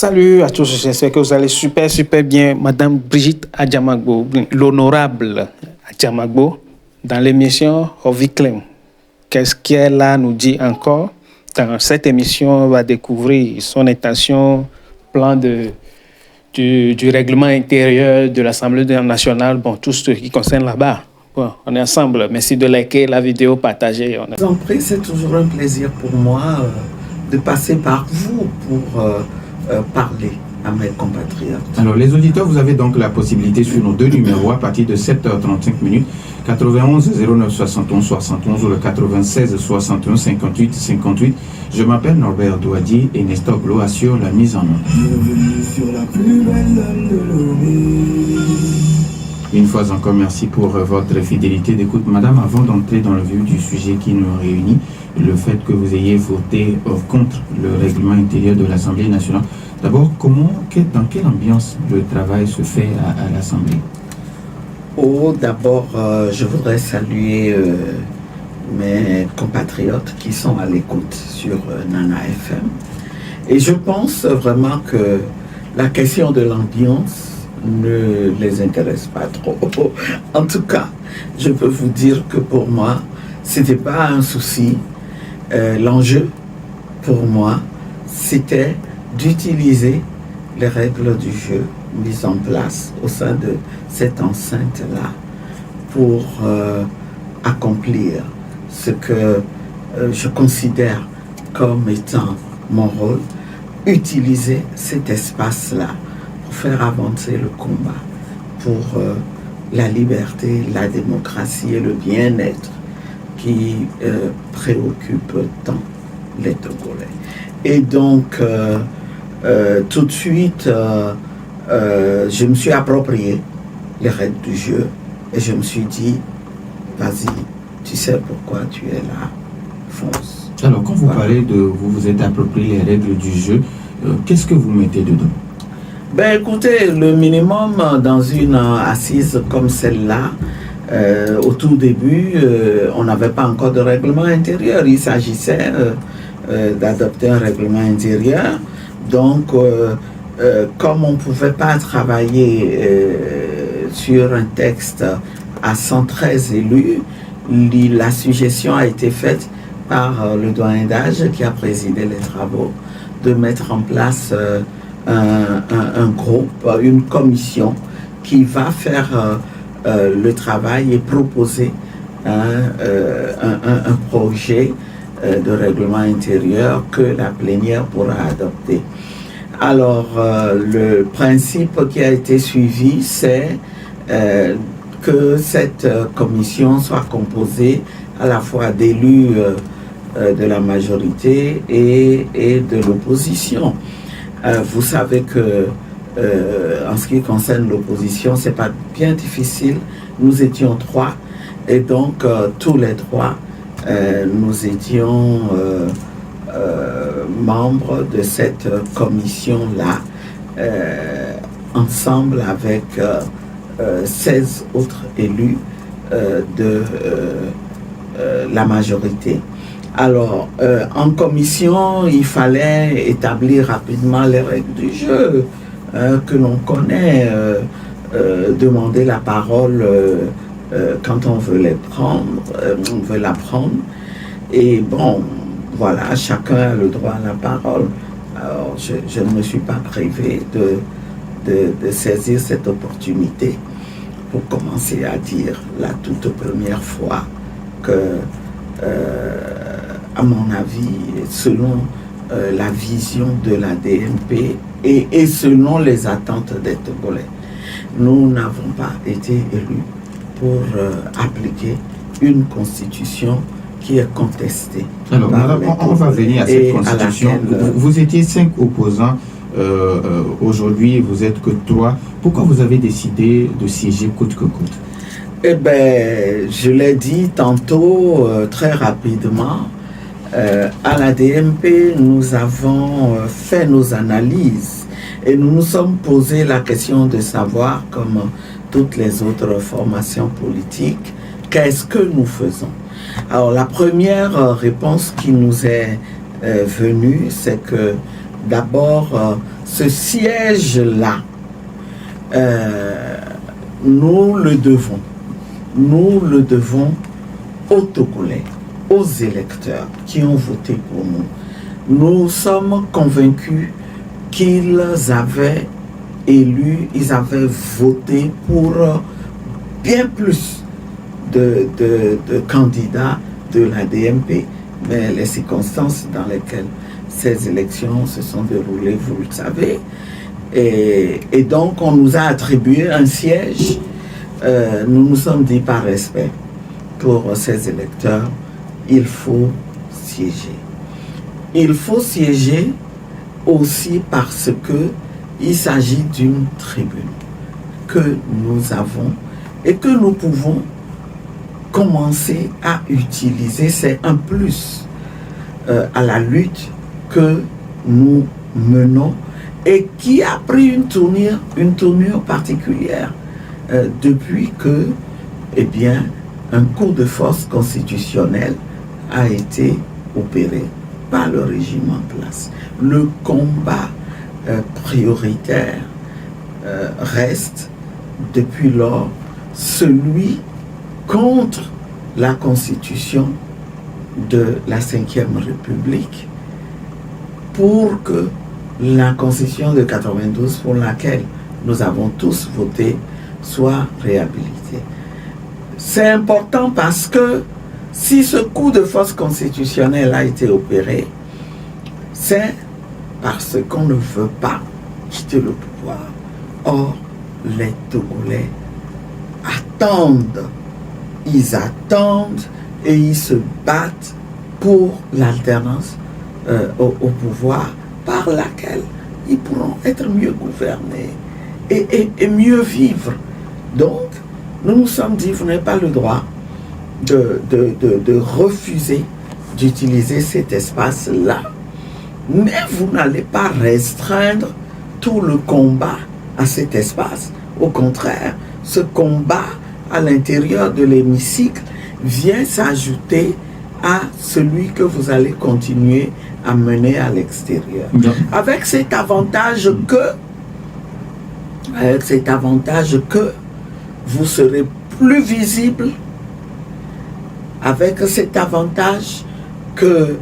Salut à tous, j'espère que vous allez super bien. Madame Brigitte Adjamagbo, l'honorable Adjamagbo, dans l'émission Oviclem. Qu'est-ce qu'elle a nous dit encore? Dans cette émission, on va découvrir son intention, plan du règlement intérieur de l'Assemblée nationale, bon, tout ce qui concerne là-bas. Bon, on est ensemble. Merci de liker la vidéo, partager. C'est toujours un plaisir pour moi de passer par vous pour parler à mes compatriotes. Alors, les auditeurs, vous avez donc la possibilité sur nos deux numéros à partir de 7h35 minutes, 91 09 71 71 ou le 96 61 58 58. Je m'appelle Norbert Douadi et Nestor Glo assure la mise en œuvre. Bienvenue sur la plus belle dame de l'Orient. Une fois encore, merci pour votre fidélité d'écoute. Madame, avant d'entrer dans le vif du sujet qui nous réunit, le fait que vous ayez voté contre le règlement intérieur de l'Assemblée nationale, d'abord, dans quelle ambiance le travail se fait à l'Assemblée? D'abord, je voudrais saluer mes compatriotes qui sont à l'écoute sur Nana FM. Et je pense vraiment que la question de l'ambiance ne les intéresse pas trop. En tout cas, je peux vous dire que pour moi, ce n'était pas un souci. L'enjeu, pour moi, c'était d'utiliser les règles du jeu mises en place au sein de cette enceinte-là pour accomplir ce que je considère comme étant mon rôle, utiliser cet espace-là pour faire avancer le combat pour la liberté, la démocratie et le bien-être qui préoccupe tant les Togolais. Et donc, tout de suite, je me suis approprié les règles du jeu et je me suis dit, vas-y, tu sais pourquoi tu es là, fonce. Alors, quand vous parlez de vous êtes approprié les règles du jeu, qu'est-ce que vous mettez dedans? Ben écoutez, le minimum dans une assise comme celle-là, au tout début, on n'avait pas encore de règlement intérieur. Il s'agissait d'adopter un règlement intérieur. Donc, comme on ne pouvait pas travailler sur un texte à 113 élus, la suggestion a été faite par le doyen d'âge qui a présidé les travaux de mettre en place un groupe, une commission qui va faire le travail et proposer un projet de règlement intérieur que la plénière pourra adopter. Alors, le principe qui a été suivi, c'est que cette commission soit composée à la fois d'élus de la majorité et de l'opposition. Vous savez que en ce qui concerne l'opposition, c'est pas bien difficile. Nous étions 3 et donc tous les 3 nous étions membres de cette commission-là, ensemble avec 16 autres élus de la majorité. Alors, en commission, il fallait établir rapidement les règles du jeu que l'on connaît, demander la parole quand on veut on veut la prendre. Et bon, voilà, chacun a le droit à la parole. Alors, je ne me suis pas privé de saisir cette opportunité pour commencer à dire la toute première fois que à mon avis, selon la vision de la DMP et selon les attentes des Togolais, nous n'avons pas été élus pour appliquer une constitution qui est contestée. Alors, on va venir à cette constitution. Vous étiez 5 opposants. Aujourd'hui, vous êtes que 3. Pourquoi vous avez décidé de siéger coûte que coûte? Eh bien, je l'ai dit tantôt très rapidement. À la DMP, nous avons fait nos analyses et nous nous sommes posé la question de savoir, comme toutes les autres formations politiques, qu'est-ce que nous faisons? Alors, la première réponse qui nous est venue, c'est que d'abord, ce siège-là, nous le devons aux Togolais, aux électeurs qui ont voté pour nous. Nous sommes convaincus qu'ils avaient élu, ils avaient voté pour bien plus de candidats de la DMP, mais les circonstances dans lesquelles ces élections se sont déroulées, vous le savez, et donc on nous a attribué un siège. Nous nous sommes dit par respect pour ces électeurs, il faut siéger. Il faut siéger aussi parce que il s'agit d'une tribune que nous avons et que nous pouvons commencer à utiliser. C'est un plus à la lutte que nous menons et qui a pris une tournure particulière depuis que, eh bien, un coup de force constitutionnel a été opéré par le régime en place. Le combat prioritaire reste depuis lors celui contre la constitution de la Ve République pour que la constitution de 92 pour laquelle nous avons tous voté soit réhabilitée. C'est important parce que si ce coup de force constitutionnel a été opéré, c'est parce qu'on ne veut pas quitter le pouvoir. Or, les Togolais attendent, ils attendent et ils se battent pour l'alternance au pouvoir par laquelle ils pourront être mieux gouvernés et mieux vivre. Donc, nous nous sommes dit, vous n'avez pas le droit de refuser d'utiliser cet espace-là, mais vous n'allez pas restreindre tout le combat à cet espace. Au contraire, ce combat à l'intérieur de l'hémicycle vient s'ajouter à celui que vous allez continuer à mener à l'extérieur. Avec cet avantage que vous serez plus visible, avec cet avantage que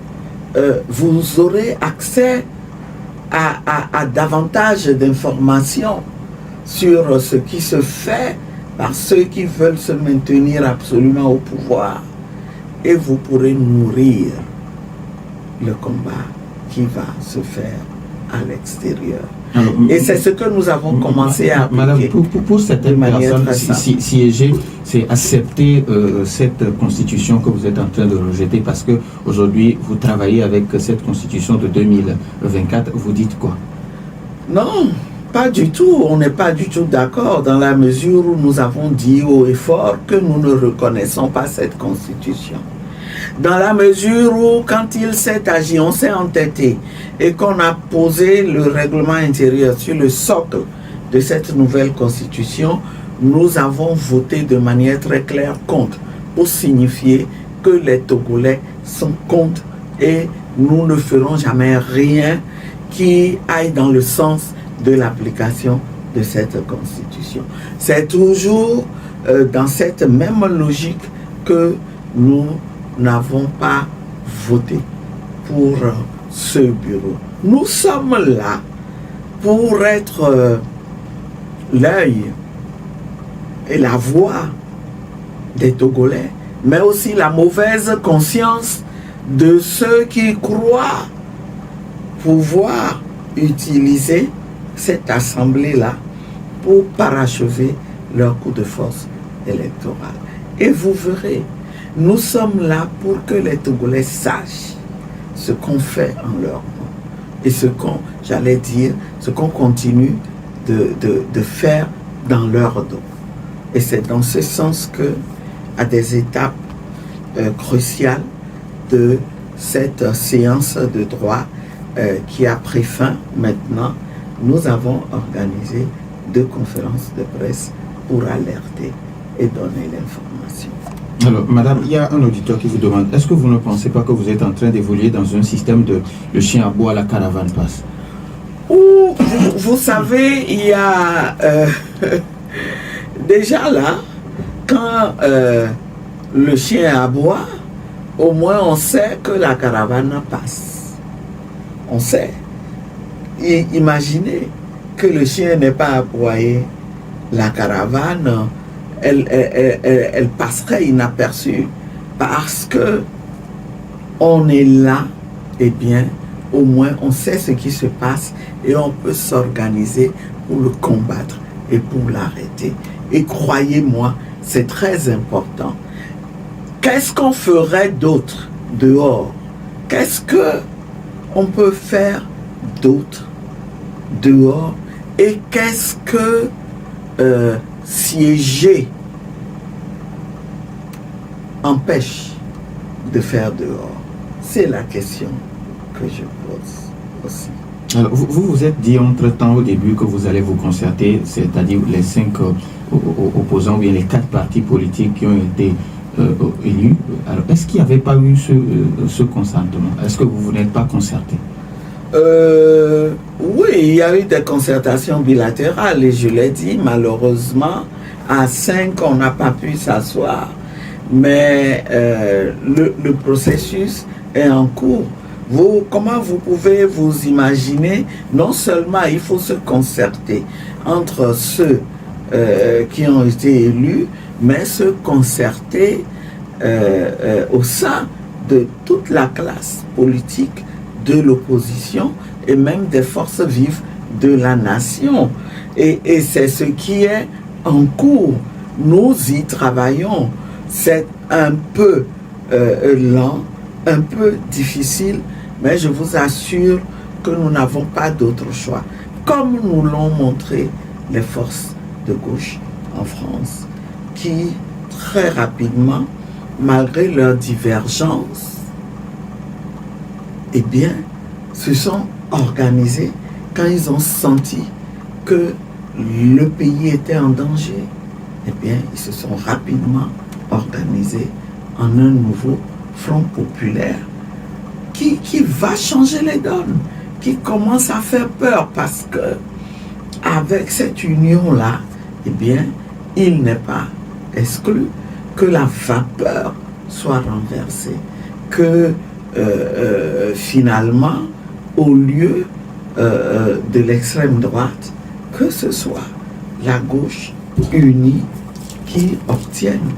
vous aurez accès à davantage d'informations sur ce qui se fait par ceux qui veulent se maintenir absolument au pouvoir, et vous pourrez nourrir le combat qui va se faire à l'extérieur. Alors, et c'est ce que nous avons commencé à appliquer. Madame, pour certaines personnes, siéger, c'est accepter cette constitution que vous êtes en train de rejeter, parce que aujourd'hui vous travaillez avec cette constitution de 2024. Vous dites quoi? Non, pas du tout. On n'est pas du tout d'accord, dans la mesure où nous avons dit haut et fort que nous ne reconnaissons pas cette constitution. Dans la mesure où, quand il s'est agi, on s'est entêté et qu'on a posé le règlement intérieur sur le socle de cette nouvelle constitution, nous avons voté de manière très claire contre, pour signifier que les Togolais sont contre et nous ne ferons jamais rien qui aille dans le sens de l'application de cette constitution. C'est toujours dans cette même logique que nous n'avons pas voté pour ce bureau. Nous sommes là pour être l'œil et la voix des Togolais, mais aussi la mauvaise conscience de ceux qui croient pouvoir utiliser cette assemblée-là pour parachever leur coup de force électoral. Et vous verrez, nous sommes là pour que les Togolais sachent ce qu'on fait en leur nom et ce qu'on, j'allais dire, ce qu'on continue de faire dans leur dos. Et c'est dans ce sens que, à des étapes cruciales de cette séance de droit qui a pris fin maintenant, nous avons organisé 2 conférences de presse pour alerter et donner l'information. Alors, madame, il y a un auditeur qui vous demande, est-ce que vous ne pensez pas que vous êtes en train d'évoluer dans un système de le chien à bois à la caravane passe? Ou, vous savez, il y a déjà là, quand le chien aboie, au moins on sait que la caravane passe. On sait. Et imaginez que le chien n'ait pas aboyé, la caravane, elle passerait inaperçue parce que on est là, eh bien, au moins on sait ce qui se passe et on peut s'organiser pour le combattre et pour l'arrêter. Et croyez-moi, c'est très important. Qu'est-ce qu'on ferait d'autre dehors? Qu'est-ce qu'on peut faire d'autre dehors? Et qu'est-ce que siéger empêche de faire dehors? C'est la question que je pose aussi. Alors, vous vous êtes dit entre-temps au début que vous allez vous concerter, c'est-à-dire les 5 opposants ou bien les 4 partis politiques qui ont été élus. Alors, est-ce qu'il n'y avait pas eu ce consentement? Est-ce que vous n'êtes pas concerté? Oui, il y a eu des concertations bilatérales et je l'ai dit, malheureusement, à 5, on n'a pas pu s'asseoir. Mais le processus est en cours. Comment vous pouvez vous imaginer? Non seulement il faut se concerter entre ceux qui ont été élus, mais se concerter au sein de toute la classe politique, de l'opposition et même des forces vives de la nation. Et c'est ce qui est en cours. Nous y travaillons. C'est un peu lent, un peu difficile, mais je vous assure que nous n'avons pas d'autre choix. Comme nous l'ont montré les forces de gauche en France, qui très rapidement, malgré leurs divergences, eh bien, se sont organisés quand ils ont senti que le pays était en danger. Eh bien, ils se sont rapidement organisés en un nouveau front populaire qui va changer les donnes, qui commence à faire peur parce que avec cette union-là, eh bien, il n'est pas exclu que la vapeur soit renversée, que finalement, au lieu de l'extrême droite, que ce soit la gauche unie qui obtienne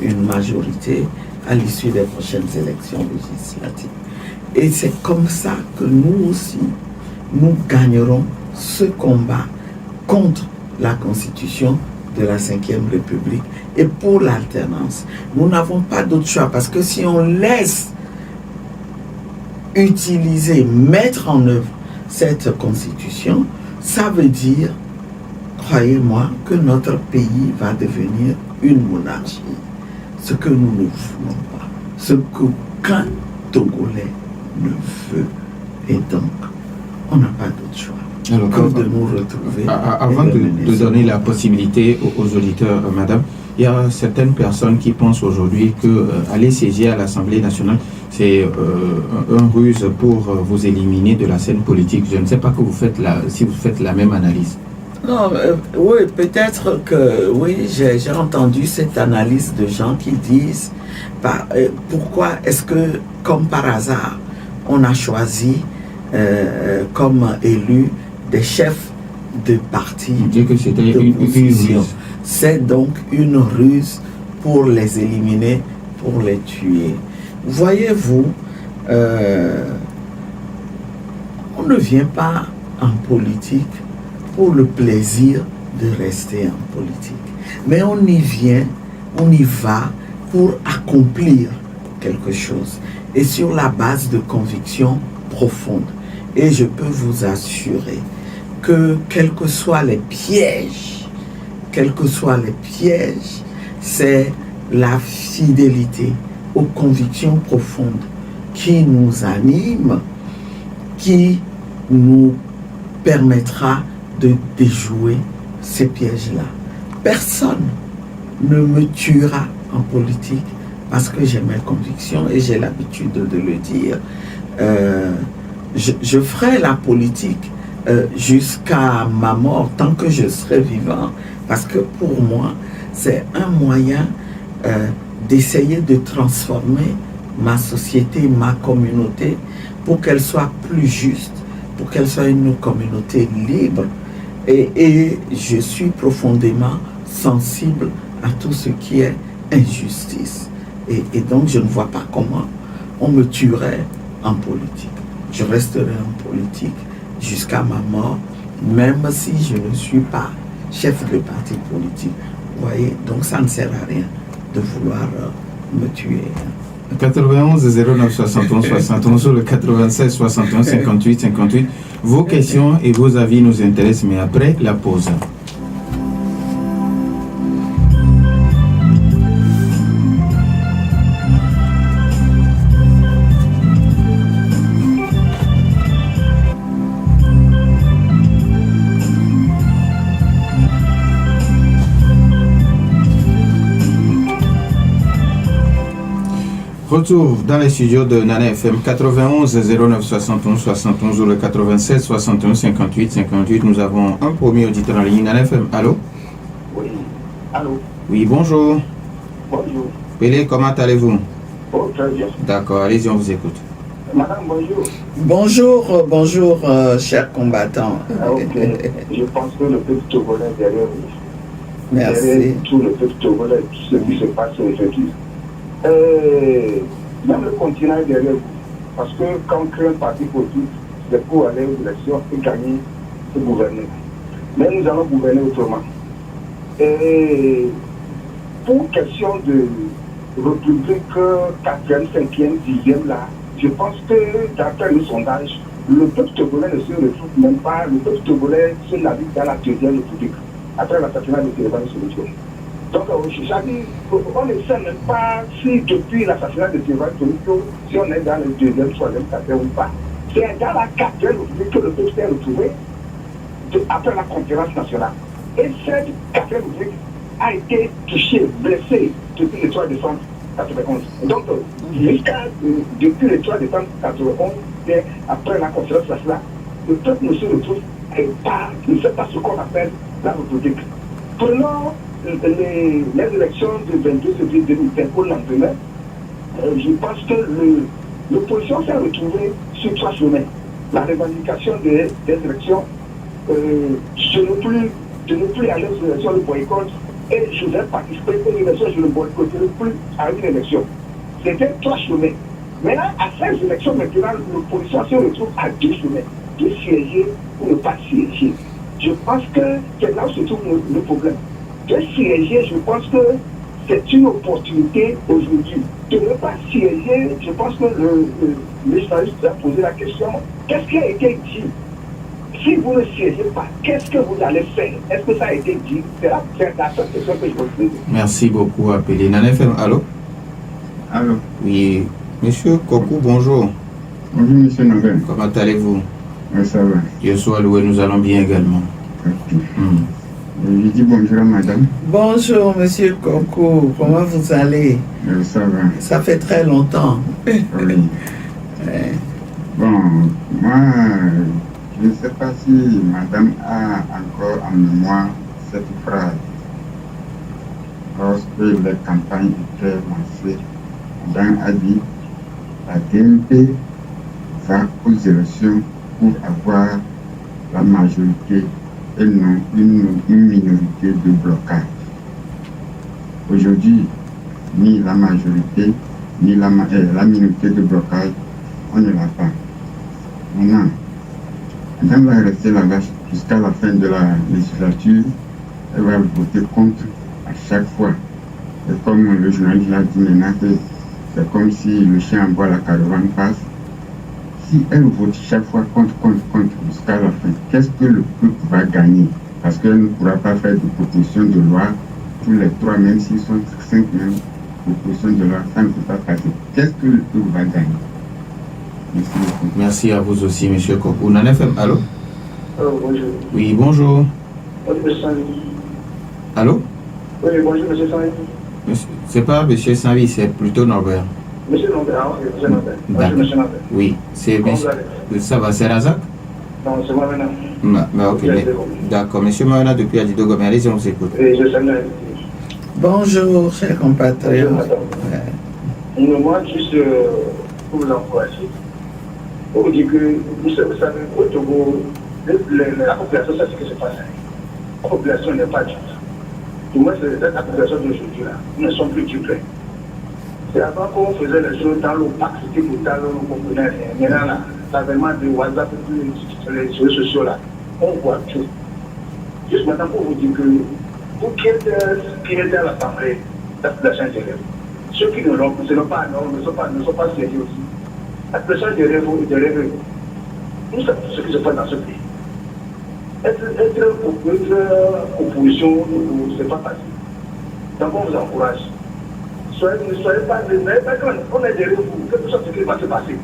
une majorité à l'issue des prochaines élections législatives. Et c'est comme ça que nous aussi, nous gagnerons ce combat contre la Constitution de la Ve République et pour l'alternance. Nous n'avons pas d'autre choix parce que si on laisse utiliser, mettre en œuvre cette Constitution, ça veut dire, croyez-moi, que notre pays va devenir une monarchie. Ce que nous ne voulons pas, ce qu'aucun Togolais ne veut. Et donc, on n'a pas d'autre choix. Alors, que de nous retrouver. Avant de donner la possibilité aux auditeurs, madame, il y a certaines personnes qui pensent aujourd'hui que aller siéger à l'Assemblée nationale, c'est un ruse pour vous éliminer de la scène politique. Je ne sais pas que si vous faites la même analyse. Non, oui, peut-être que oui, j'ai entendu cette analyse de gens qui disent pourquoi est-ce que, comme par hasard, on a choisi comme élus des chefs de parti d'opposition. C'est donc une ruse pour les éliminer, pour les tuer. Voyez-vous, on ne vient pas en politique pour le plaisir de rester en politique. Mais on y vient, on y va pour accomplir quelque chose. Et sur la base de convictions profondes. Et je peux vous assurer que quels que soient les pièges, c'est la fidélité aux convictions profondes qui nous animent, qui nous permettra de déjouer ces pièges-là. Personne ne me tuera en politique parce que j'ai mes convictions et j'ai l'habitude de le dire. Je ferai la politique jusqu'à ma mort, tant que je serai vivant, parce que pour moi, c'est un moyen d'essayer de transformer ma société, ma communauté, pour qu'elle soit plus juste, pour qu'elle soit une communauté libre. Et je suis profondément sensible à tout ce qui est injustice. Et donc, je ne vois pas comment on me tuerait en politique. Je resterai en politique jusqu'à ma mort, même si je ne suis pas chef de parti politique. Vous voyez, donc ça ne sert à rien de vouloir me tuer. 91 09 71 71 sur le 96 61 58 58. Vos questions et vos avis nous intéressent, mais après la pause. Retour dans les studios de Nana FM 91 09 71 71 ou le 96 61 58 58. Nous avons un premier auditeur en ligne. Nana FM, allô? Oui, allô? Oui, bonjour. Bonjour. Pélé, comment allez-vous? Oh, très bien. D'accord, allez-y, on vous écoute. Madame, bonjour. Bonjour, chers combattants. Ok, je pense que le peuple togolais derrière vous. Merci. Derrière tout le peuple togolais, tout ce qui se passe aujourd'hui. Même le continent est derrière vous. Parce que quand on crée un parti politique, c'est pour aller aux élections et gagner et gouverner. Mais nous allons gouverner autrement. Et pour question de République 4e, 5e, 10e, là, je pense que d'après le sondage, le peuple togolais ne se retrouve même pas, le peuple togolais se navigue dans la 2e République, après l'assassinat de Téléban Solution. Donc, on ne sait même pas si depuis l'assassinat de Téléban Solution, si on est dans le 2e, 3e, 4e ou pas. C'est dans la 4e République que le peuple s'est retrouvé après la conférence nationale. Et cette 4e République a été touchée, blessée depuis le 3 décembre 91. Donc, depuis le 3 décembre 91, et après la conférence nationale, le peuple ne se retrouve pas, ne sait pas ce qu'on appelle la République. Prenons les élections du 22 février 2020 au lendemain. Je pense que l'opposition s'est retrouvée sur 3 chemins. La revendication des élections, je ne plus aller aux élections, le boycott, et je vais participer aux élections, je ne boycotterai plus à une élection. C'était 3 chemins. Maintenant, à ces élections, maintenant, l'opposition se retrouve à 2 chemins. De siéger ou ne pas siéger. Je pense que c'est là où se trouve le problème. De siéger, je pense que c'est une opportunité aujourd'hui. De ne pas siéger, je pense que le journaliste a posé la question, qu'est-ce qui a été dit? Si vous ne siégez pas, qu'est-ce que vous allez faire? Est-ce que ça a été dit? C'est la seule question que je vous pose. Merci beaucoup, appelé Nana FM. Allô? Allô? Oui. Monsieur Kokou, bonjour. Bonjour, monsieur Nobel. Comment allez-vous? Oui, ça va. Dieu soit loué, nous allons bien également. Ok. Je dis bonjour à madame. Bonjour, monsieur Kokou. Comment vous allez? Ça va. Ça fait très longtemps. Oui. Bon, moi, je ne sais pas si madame a encore en mémoire cette phrase. Lorsque les campagnes étaient lancées, madame a dit la DNP va aux élections pour avoir la majorité et non une minorité de blocage. Aujourd'hui, ni la majorité, ni la minorité de blocage, on ne l'a pas. Maintenant, madame va rester là-bas jusqu'à la fin de la législature. Elle va voter contre à chaque fois. Et comme le journaliste l'a dit maintenant, c'est comme si le chien en bois, la caravane passe. Si elle vote chaque fois contre jusqu'à la fin, qu'est-ce que le peuple va gagner? Parce qu'elle ne pourra pas faire de proposition de loi tous les 3, même s'ils sont 5 même propositions de loi, ça ne peut pas passer. Qu'est-ce que le peuple va gagner? Merci beaucoup. Merci à vous aussi, monsieur Kokou. Nana FM, allô? Bonjour. Oui, bonjour. Bonjour, monsieur Sanvi. Allô? Oui, bonjour, monsieur Sanvi. C'est pas monsieur Sanvi, c'est plutôt Norbert. Monsieur Norbert, monsieur Norbert. D'accord. Monsieur Norbert. Oui, c'est Comment monsieur. vous allez? Ça va, c'est Razak? Non, c'est moi maintenant. Ok, d'accord. Monsieur Maïna, depuis Adidogo, mais allez-y, on vous écoute. Et je salue. Bonjour, chers compatriotes. Moi, juste pour vous encourager, pour vous dire que vous savez, au Togo, la population, c'est ce qui se passe. La population n'est pas dure. Pour moi, c'est la population d'aujourd'hui, là. Nous ne sommes plus dupes. C'est avant qu'on faisait les choses dans l'opacité totale, on ne comprenait rien. Maintenant, là, l'avènement de WhatsApp, les réseaux sociaux, là, on voit tout. Juste maintenant, pour vous dire que vous qui êtes à l'Assemblée, la population est derrière vous. Ceux qui ne l'ont pas, ne sont pas sérieux aussi. La population est derrière vous, nous savons ce qui se passe dans ce pays. Être opposition, ce n'est pas facile. Donc on vous encourage. Ne soyez pas quand on est derrière vous, quelque chose qui va se passer.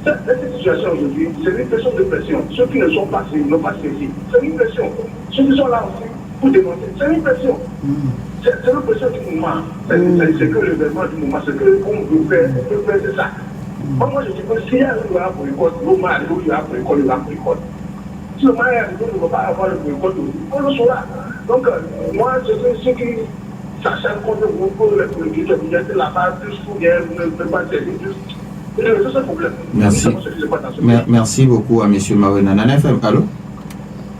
Cette situation aujourd'hui, c'est une question de pression. Ceux qui ne sont pas n'ont pas saisi. C'est une pression. Ceux qui sont là aussi pour dénoncer, c'est une pression. C'est une pression du moment. C'est que l'événement du moment, c'est que on veut faire, c'est ça. Moi, je dis que s'il y a un droit pour l'école, il y a pour l'école, il y a pour l'école. Si le mariage ne va pas avoir le boycott, on le saura. Donc, moi, ceux qui s'acharnent contre vous, pour les politiques, vous êtes là-bas, plus ou bien, vous ne pouvez pas servir plus. C'est ça le problème. Merci. Merci beaucoup à M. Maïna. Nana FM, allô?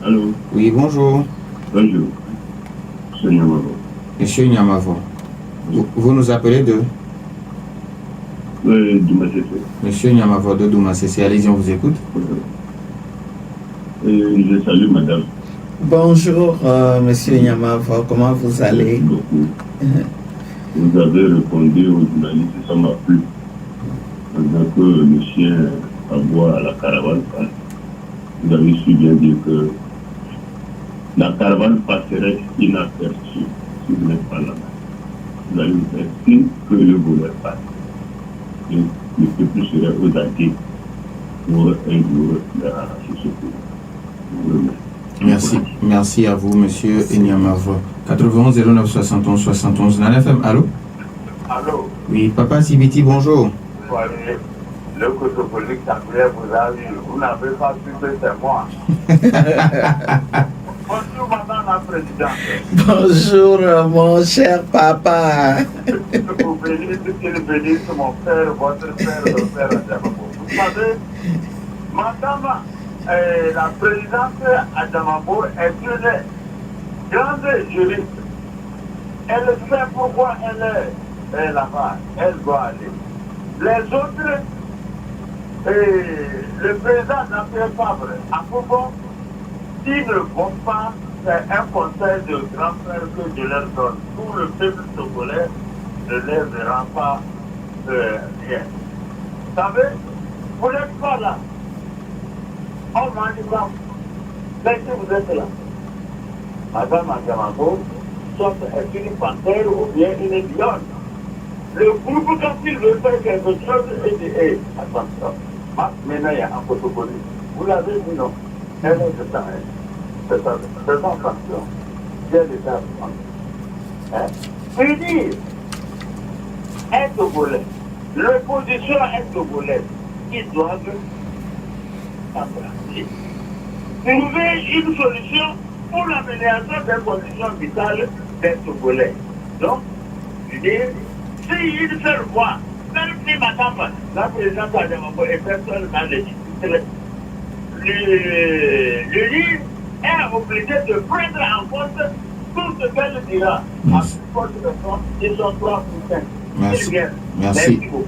Allô? Oui, bonjour. Bonjour. Monsieur Nyamavo. Monsieur Nyamavo. Vous nous appelez de? Douma Cessé. Monsieur Nyamavo de Douma Cessé, allez-y, on vous écoute. Je salue madame. Bonjour, monsieur Nyamavo, comment vous allez? Merci beaucoup. Vous avez répondu aux journalistes, ça m'a plu. Pendant que le chien aboie à la caravane passe, vous avez su bien dire que la caravane passerait inaperçue si vous n'êtes pas là. Vous allez vous faire signe que le voleur passe. Et le peuple serait aux aguets pour un jour leur arracher ce pays. Merci à vous, monsieur Nyamavo. 91 09 71 71. Nana FM, allô? Allô? Oui, Papa Sibiti, bonjour. Le cosmopolite Samuel vous a vu. Vous n'avez pas su que c'est moi. Bonjour, madame la présidente. Bonjour, mon cher papa. Vous bénissez, qu'il bénisse mon père, votre père, le père Adjamabo. Vous savez, madame la présidente Adjamabo est une grande juriste. Elle sait pourquoi elle est là-bas. Elle doit aller. Les autres, le président Jean-Pierre Fabre, à Bourbon, s'ils ne vont pas, c'est un conseil de grand frère que je leur donne. Tout le peuple togolais ne les verra pas rien. Vous savez, vous n'êtes pas là. On m'a dit ça. Dès que vous êtes là, madame Adjamabo, soit est une panthère ou bien une lionne. Le groupe, quand il veut faire quelque chose, il dit, hey, attention, maintenant il y a un protocole. Vous l'avez dit, non? Elle est de ça, c'est sa fonction. Bien d'état. Il dit, un Togolais, l'opposition est Togolais, ils doivent embrasser. Trouver une solution pour l'amélioration des conditions vitales des Togolais. Donc, je dis, si une seule voix, même si madame la présidente Adjamabo est personne dans les districts, le livre est obligé de prendre en compte tout ce qu'elle dira. À force de force, ils sont 3%.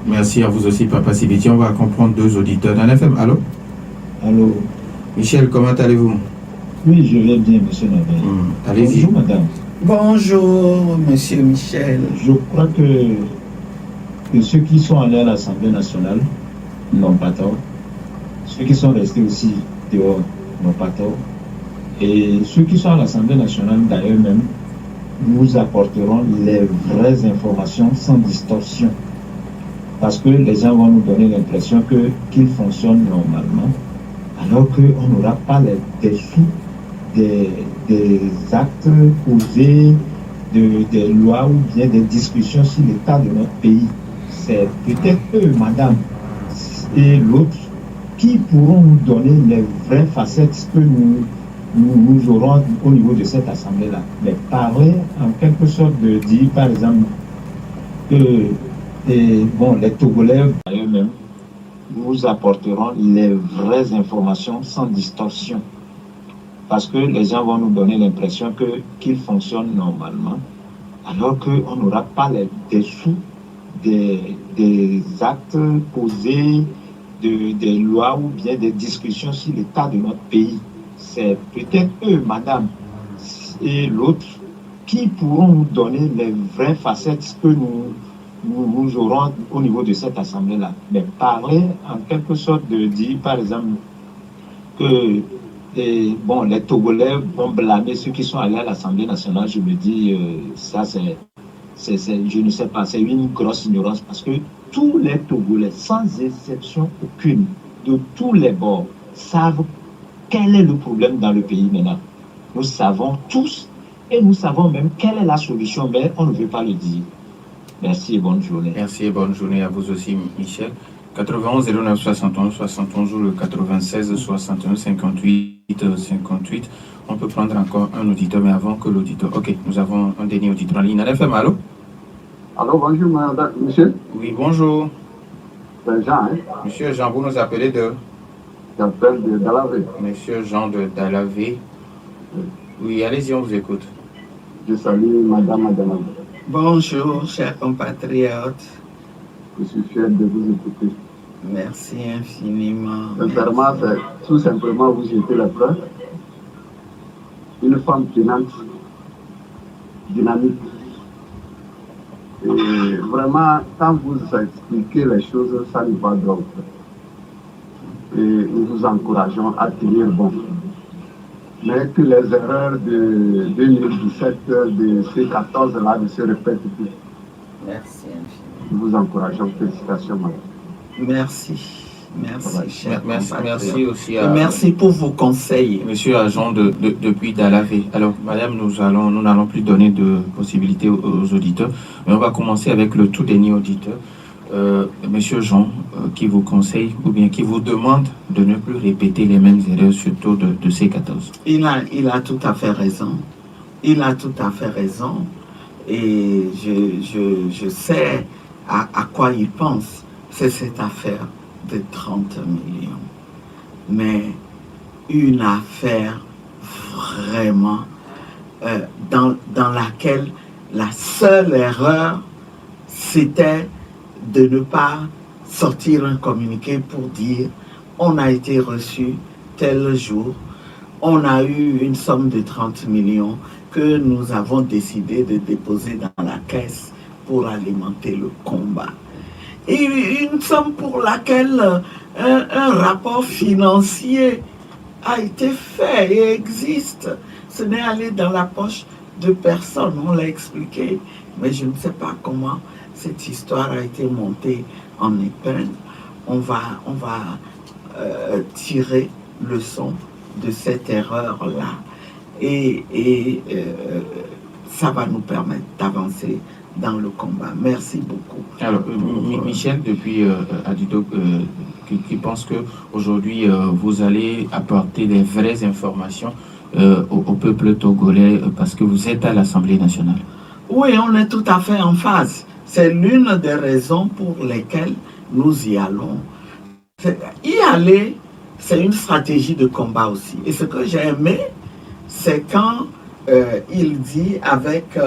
Merci à vous aussi, Papa Sibiti. On va comprendre deux auditeurs. Dans l'FM, allô? Allô? Michel, comment allez-vous? Oui, je vais bien, monsieur Nabil. Allez-y. Bonjour, madame. Bonjour, monsieur Michel. Je crois que ceux qui sont allés à l'Assemblée nationale n'ont pas tort. Ceux qui sont restés aussi dehors n'ont pas tort. Et ceux qui sont à l'Assemblée nationale, d'ailleurs même, nous apporterons les vraies informations sans distorsion. Parce que les gens vont nous donner l'impression qu'ils fonctionnent normalement, alors qu'on n'aura pas les défis des actes posés, des lois ou bien des discussions sur l'état de notre pays. C'est peut-être eux, madame, et l'autre, qui pourront nous donner les vraies facettes que nous aurons au niveau de cette assemblée-là. Mais parler en quelque sorte de dire, par exemple, que les Togolais eux-mêmes nous apporteront les vraies informations sans distorsion. Parce que les gens vont nous donner l'impression qu'ils fonctionnent normalement, alors qu'on n'aura pas les dessous des actes posés, des lois ou bien des discussions sur l'état de notre pays. C'est peut-être eux, madame, et l'autre, qui pourront nous donner les vraies facettes que nous aurons au niveau de cette assemblée-là. Mais parler en quelque sorte de dire, par exemple, que les Togolais vont blâmer ceux qui sont allés à l'Assemblée nationale, je me dis, ça je ne sais pas, c'est une grosse ignorance parce que tous les Togolais, sans exception aucune, de tous les bords, savent quel est le problème dans le pays maintenant. Nous savons tous et nous savons même quelle est la solution, mais on ne veut pas le dire. Merci et bonne journée. Merci et bonne journée à vous aussi, Michel. 91 09 71 71 ou le 96 61 58 58. On peut prendre encore un auditeur, mais avant que l'auditeur... Ok, nous avons un dernier auditeur en ligne. NFM, allô? Allô, bonjour, madame, monsieur. Oui, bonjour. C'est Jean, hein? Monsieur Jean, vous nous appelez de... J'appelle de Dalavé. Monsieur Jean de Dalavé. Oui, allez-y, on vous écoute. Je salue madame. Bonjour, chers compatriotes. Je suis fier de vous écouter. Merci infiniment. Sincèrement, c'est tout simplement vous jeter la preuve. Une femme tenante, dynamique. Et vraiment, quand vous expliquez les choses, ça ne va d'autre. Et nous vous encourageons à tenir bon. Mais que les erreurs de 2017, de ces 14-là, ne se répètent plus. Merci infiniment. Nous vous encourageons. Félicitations, madame. Merci. Merci aussi à... Et merci pour vos conseils. Monsieur Agent depuis Dalavé. Alors, madame, nous n'allons plus donner de possibilités aux auditeurs, mais on va commencer avec le tout dernier auditeur. Monsieur Jean, qui vous conseille ou bien qui vous demande de ne plus répéter les mêmes erreurs, surtout de C14. Il a tout à fait raison. Il a tout à fait raison. Et je sais à quoi il pense. C'est cette affaire de 30 millions. Mais une affaire vraiment dans laquelle la seule erreur, c'était de ne pas sortir un communiqué pour dire on a été reçu tel jour, on a eu une somme de 30 millions que nous avons décidé de déposer dans la caisse pour alimenter le combat. Et une somme pour laquelle un rapport financier a été fait et existe. Ce n'est allé dans la poche de personne, on l'a expliqué, mais je ne sais pas comment cette histoire a été montée en épingle. On va tirer leçon de cette erreur-là et ça va nous permettre d'avancer dans le combat. Merci beaucoup. Alors, Michel, depuis Adido, qui pense qu'aujourd'hui, vous allez apporter des vraies informations au peuple togolais parce que vous êtes à l'Assemblée nationale. Oui, on est tout à fait en phase. C'est l'une des raisons pour lesquelles nous y allons. Y aller, c'est une stratégie de combat aussi. Et ce que j'ai aimé, c'est quand il dit avec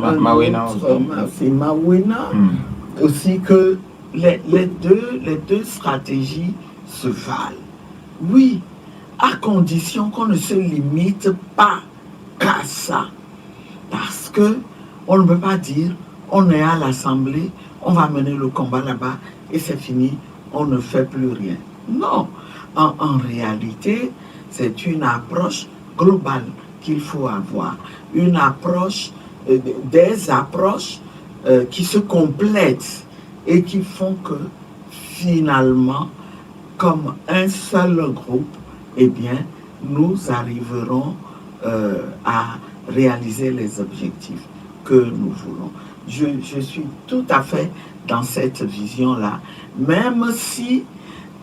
Mawena aussi que les deux stratégies se valent. Oui, à condition qu'on ne se limite pas qu'à ça. Parce que on ne peut pas dire on est à l'Assemblée, on va mener le combat là-bas et c'est fini, on ne fait plus rien. Non, en réalité, c'est une approche globale qu'il faut avoir. Une approche, des approches qui se complètent et qui font que finalement, comme un seul groupe, eh bien, nous arriverons à réaliser les objectifs que nous voulons. Je suis tout à fait dans cette vision-là, même si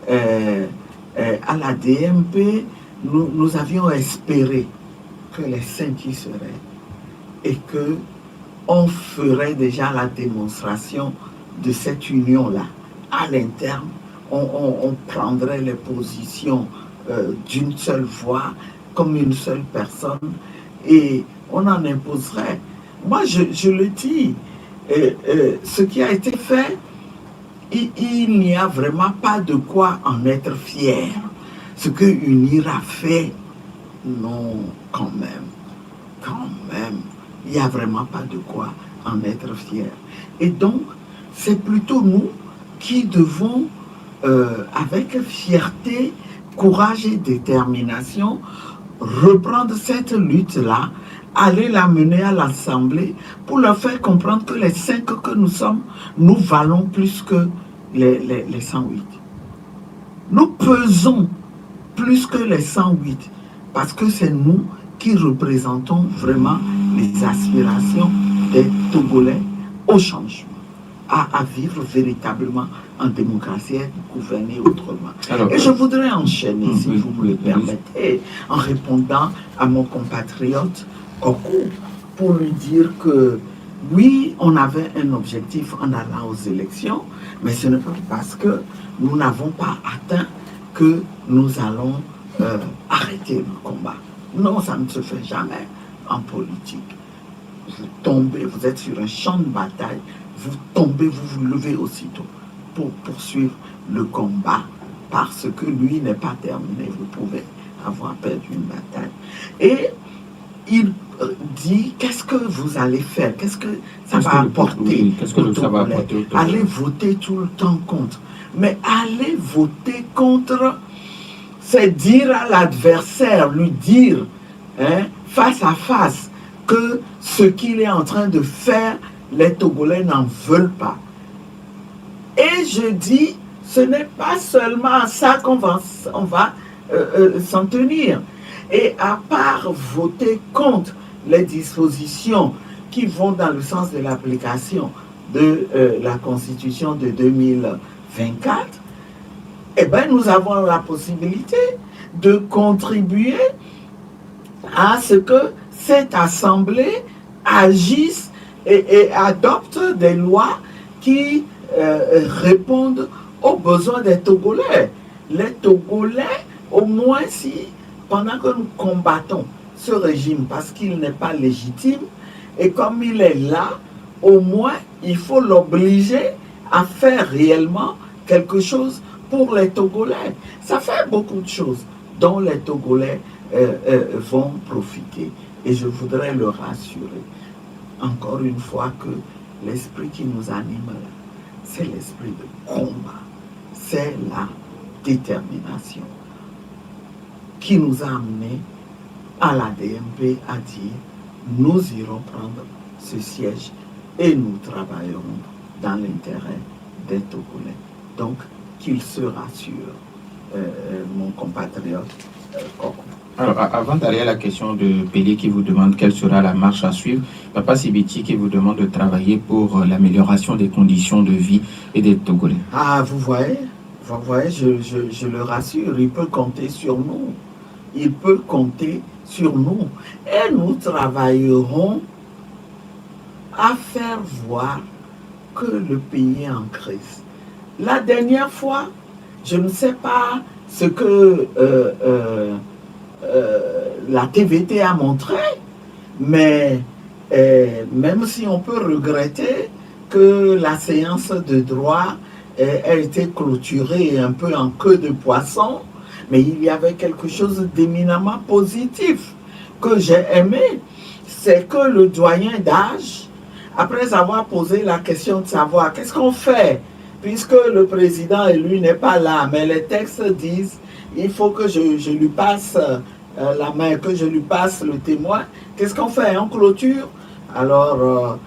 à la DMP, nous avions espéré que les 5 y seraient et que on ferait déjà la démonstration de cette union-là. À l'interne, on prendrait les positions d'une seule voix, comme une seule personne, et on en imposerait. Moi, je le dis, ce qui a été fait, il n'y a vraiment pas de quoi en être fier. Ce que UNIR a fait, non, quand même, il n'y a vraiment pas de quoi en être fier. Et donc, c'est plutôt nous qui devons, avec fierté, courage et détermination, reprendre cette lutte-là, aller la mener à l'Assemblée pour leur faire comprendre que les 5 que nous sommes, nous valons plus que les 108. Nous pesons plus que les 108 parce que c'est nous qui représentons vraiment les aspirations des Togolais au changement, à vivre véritablement en démocratie et gouverner autrement. Alors, et je voudrais enchaîner, si vous me le permettez, en répondant à mon compatriote Kokou, pour lui dire que oui, on avait un objectif en allant aux élections, mais ce n'est pas parce que nous n'avons pas atteint que nous allons arrêter le combat. Non, ça ne se fait jamais en politique. Vous tombez, vous êtes sur un champ de bataille, vous tombez, vous vous levez aussitôt pour poursuivre le combat parce que lui n'est pas terminé. Vous pouvez avoir perdu une bataille. Et il dit, qu'est-ce que vous allez faire? Qu'est-ce que ça va apporter? Allez voter tout le temps contre. Mais aller voter contre, c'est dire à l'adversaire, lui dire, face à face, que ce qu'il est en train de faire, les Togolais n'en veulent pas. Et je dis, ce n'est pas seulement à ça qu'on va s'en tenir. Et à part voter contre les dispositions qui vont dans le sens de l'application de la Constitution de 2024, eh bien, nous avons la possibilité de contribuer à ce que cette Assemblée agisse et adopte des lois qui répondent aux besoins des Togolais. Les Togolais, au moins si, pendant que nous combattons ce régime, parce qu'il n'est pas légitime, et comme il est là, au moins il faut l'obliger à faire réellement quelque chose pour les Togolais. Ça fait beaucoup de choses dont les Togolais vont profiter. Et je voudrais le rassurer, encore une fois, que l'esprit qui nous anime là, c'est l'esprit de combat, c'est la détermination qui nous a amenés à la DMP à dire, nous irons prendre ce siège et nous travaillerons dans l'intérêt des Togolais. Donc, qu'il se rassure, mon compatriote Kokou. Alors, avant d'aller à la question de Pélé qui vous demande quelle sera la marche à suivre, Papa Sibiti qui vous demande de travailler pour l'amélioration des conditions de vie et des Togolais. Ah, vous voyez, je le rassure, il peut compter sur nous. Il peut compter sur nous. Et nous travaillerons à faire voir que le pays est en crise. La dernière fois, je ne sais pas ce que la TVT a montré, mais même si on peut regretter que la séance de droit ait été clôturée un peu en queue de poisson, mais il y avait quelque chose d'éminemment positif que j'ai aimé, c'est que le doyen d'âge, après avoir posé la question de savoir qu'est-ce qu'on fait, puisque le président élu n'est pas là, mais les textes disent il faut que je lui passe la main, que je lui passe le témoin, qu'est-ce qu'on fait? On clôture? Alors,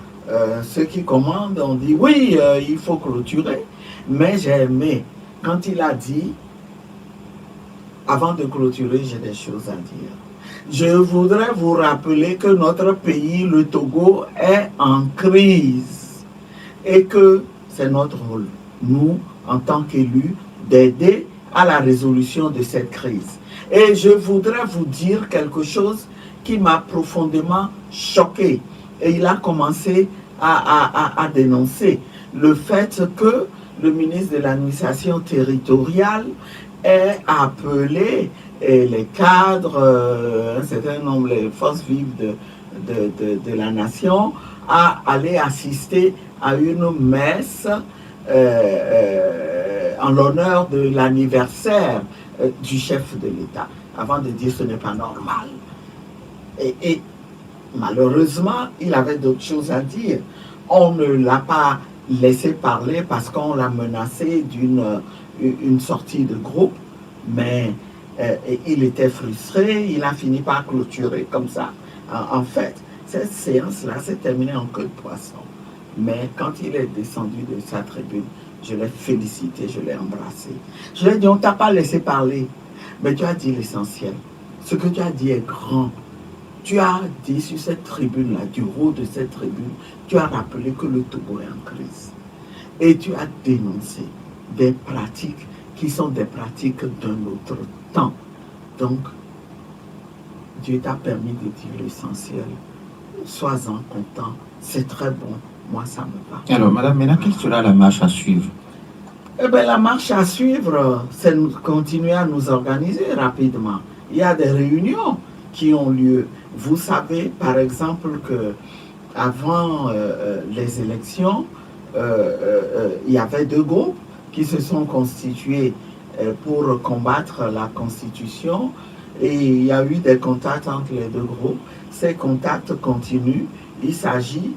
ceux qui commandent ont dit oui, il faut clôturer, mais j'ai aimé quand il a dit avant de clôturer, j'ai des choses à dire. Je voudrais vous rappeler que notre pays, le Togo, est en crise et que c'est notre rôle, nous, en tant qu'élus, d'aider à la résolution de cette crise. Et je voudrais vous dire quelque chose qui m'a profondément choqué. Et il a commencé à dénoncer le fait que le ministre de l'administration territoriale ait appelé les cadres, un certain nombre, les forces vives de la nation, à aller assister à une messe en l'honneur de l'anniversaire du chef de l'État, avant de dire ce n'est pas normal. Et malheureusement, il avait d'autres choses à dire. On ne l'a pas laissé parler parce qu'on l'a menacé d'une sortie de groupe, mais il était frustré, il a fini par clôturer comme ça. En fait, cette séance-là s'est terminée en queue de poisson. Mais quand il est descendu de sa tribune, je l'ai félicité, je l'ai embrassé. Je lui ai dit, on ne t'a pas laissé parler, mais tu as dit l'essentiel. Ce que tu as dit est grand. Tu as dit sur cette tribune-là, du haut de cette tribune, tu as rappelé que le Togo est en crise. Et tu as dénoncé des pratiques qui sont des pratiques d'un autre temps. Donc, Dieu t'a permis de dire l'essentiel. Sois-en content, c'est très bon. Moi, ça me va. Alors, madame, maintenant, quelle sera la marche à suivre? Eh bien, la marche à suivre, c'est continuer à nous organiser rapidement. Il y a des réunions qui ont lieu. Vous savez, par exemple, que avant les élections, il y avait 2 groupes qui se sont constitués pour combattre la Constitution. Et il y a eu des contacts entre les 2 groupes. Ces contacts continuent. Il s'agit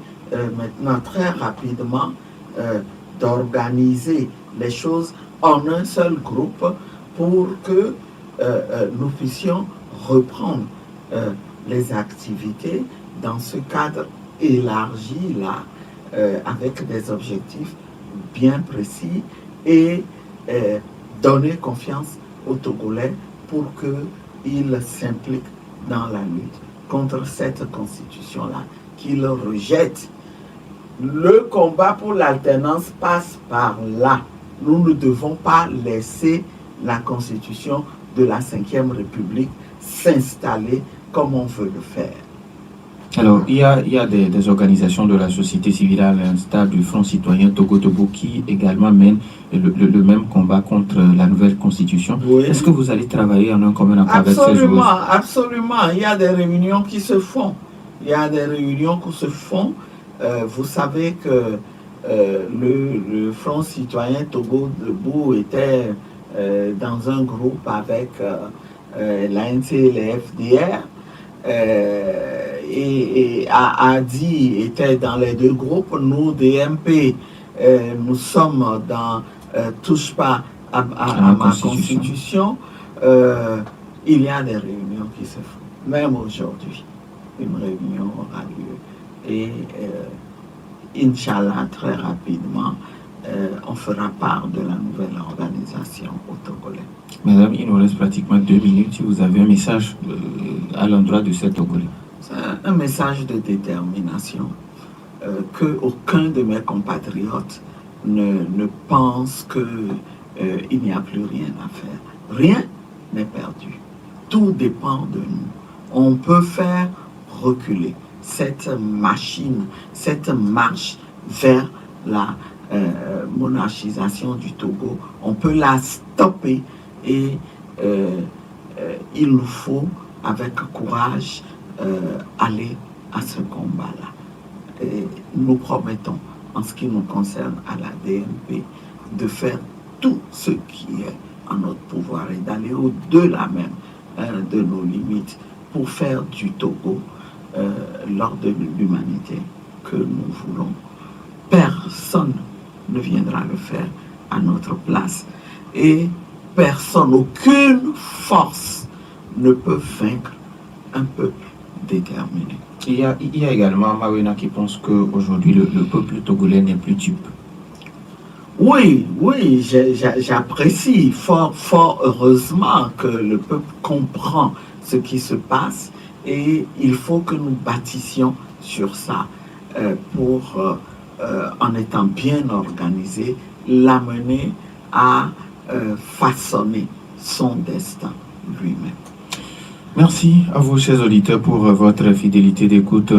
maintenant très rapidement d'organiser les choses en un seul groupe pour que nous puissions reprendre les activités dans ce cadre élargi là, avec des objectifs bien précis et donner confiance aux Togolais pour qu'ils s'impliquent dans la lutte contre cette constitution-là, qu'ils rejettent. Le combat pour l'alternance passe par là. Nous ne devons pas laisser la constitution de la 5e République s'installer comme on veut le faire. Alors, il y a des organisations de la société civile à l'instar du Front citoyen Togo-Togo qui également mènent le même combat contre la nouvelle constitution. Oui. Est-ce que vous allez travailler en un commun accord avec ces joueurs? Absolument. Il y a des réunions qui se font. Vous savez que le Front citoyen Togo-Debout était dans un groupe avec l'ANC et les FDR. Et ADI était dans les 2 groupes. Nous, DMP, nous sommes dans Touche pas à ma constitution. Il y a des réunions qui se font. Même aujourd'hui, une réunion aura lieu. Et Inch'Allah, très rapidement, on fera part de la nouvelle organisation au Togolais. Madame, il nous reste pratiquement 2 minutes. Si vous avez un message à l'endroit de ces Togolais. C'est un message de détermination. Qu'aucun de mes compatriotes ne pense qu'il n'y a plus rien à faire. Rien n'est perdu. Tout dépend de nous. On peut faire reculer cette machine, cette marche vers la monarchisation du Togo. On peut la stopper et il nous faut, avec courage, aller à ce combat-là. Et nous promettons, en ce qui nous concerne à la DMP, de faire tout ce qui est en notre pouvoir et d'aller au-delà même de nos limites pour faire du Togo l'ordre de l'humanité que nous voulons. Personne ne viendra le faire à notre place et personne, aucune force ne peut vaincre un peuple déterminé. Il y a également Mawena qui pense qu'aujourd'hui le peuple togolais n'est plus dupe. Oui, j'apprécie fort heureusement que le peuple comprend ce qui se passe et il faut que nous bâtissions sur ça pour en étant bien organisé, l'amener à façonner son destin lui-même. Merci à vous, chers auditeurs, pour votre fidélité d'écoute.